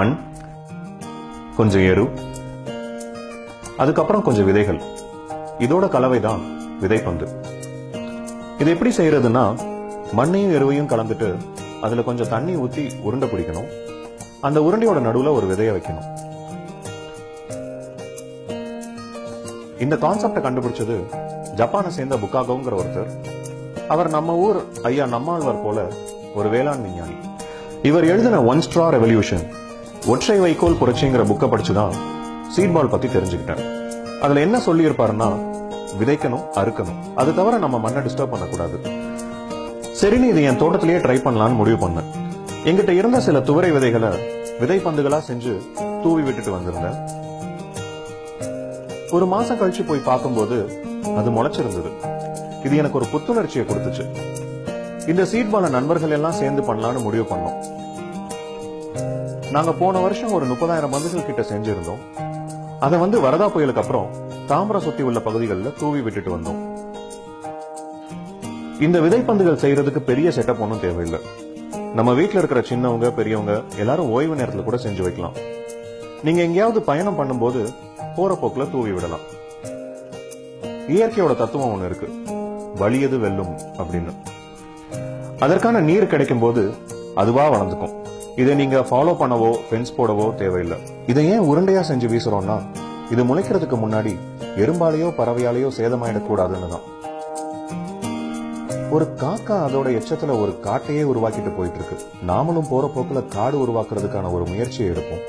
மண், கொஞ்சம் எரு, அதுக்கப்புறம் கொஞ்சம் விதைகள். இதோட கலவைதான் விதைப்பந்து. இது எப்படி செய்யறதுன்னா, மண்ணையும் எருவையும் கலந்துட்டு அதுல கொஞ்சம் தண்ணி ஊத்தி உருண்டை பிடிக்கணும். அந்த உருண்டையோட நடுவுல ஒரு விதைய வைக்கணும். இந்த கான்செப்டை கண்டுபிடிச்சது ஜப்பானை சேர்ந்த புக்காகோங்கிற ஒருத்தர். அவர் நம்ம ஊர் ஐயா நம்மாழ்வார் போல ஒரு வேளாண் விஞ்ஞானி. இவர் எழுதின ஒன் ஸ்ட்ரா ரெவல்யூஷன், ஒற்றை வைக்கோல் புரட்சிங்கிற புக்கை படிச்சுதான் சீட் பால் பத்தி தெரிஞ்சுக்கிட்டேன். அதுல என்ன சொல்லி இருப்பாருன்னா, விதைக்கணும், அறுக்கணும், அது தவிர நம்ம மண்ணை டிஸ்டர்ப் பண்ணக்கூடாது. சரின்னு இது என் தோட்டத்திலேயே ட்ரை பண்ணலான்னு முடிவு பண்ணேன். எங்கிட்ட இருந்த சில துவரை விதைகளை விதைப்பந்துகளா செஞ்சு தூவி விட்டுட்டு வந்திருந்தேன். ஒரு மாசம் கழிச்சு போய் பார்க்கும்போது அது முளைச்சிருந்தது. இது எனக்கு ஒரு புத்துணர்ச்சியை கொடுத்துச்சு. இந்த சீட் பால நண்பர்கள் எல்லாம் சேர்ந்து பண்ணலான்னு முடிவு பண்ணோம். நாங்க போன வருஷம் ஒரு 30,000 பந்துகள் கிட்ட செஞ்சிருந்தோம். அதை வரதா புயலுக்கு அப்புறம் தாம்பரம் சுத்தி உள்ள பகுதிகளில் தூவி விட்டுட்டு வந்தோம். இந்த விதைப்பந்துகள் செய்யறதுக்கு பெரிய செட்டப் ஒன்றும் தேவையில்லை. நம்ம வீட்டில் இருக்கிற சின்னவங்க பெரியவங்க எல்லாரும் ஓய்வு நேரத்தில் கூட செஞ்சு வைக்கலாம். நீங்க எங்கேயாவது பயணம் பண்ணும்போது போற போக்குல தூவி விடலாம். இயற்கையோட தத்துவம் ஒண்ணு இருக்கு, வலியது வெல்லும் அப்படின்னு. அதற்கான நீர் கிடைக்கும் போது அதுவா வளர்ந்துக்கும். இதை நீங்க ஃபாலோ பண்ணவோ ஃபென்ஸ் போடவோ தேவையில்லை. இதை ஏன் உருண்டையா செஞ்சு வீசுறோம்னா, இது முளைக்கிறதுக்கு முன்னாடி எறும்பாலேயோ பறவையாலேயோ சேதமாயிடக்கூடாதுன்னு தான். ஒரு காக்கா அதோட எச்சத்துல ஒரு காட்டையே உருவாக்கிட்டு போயிட்டு இருக்கு. நாமளும் போற போக்குல காடு உருவாக்குறதுக்கான ஒரு முயற்சியை எடுப்போம்.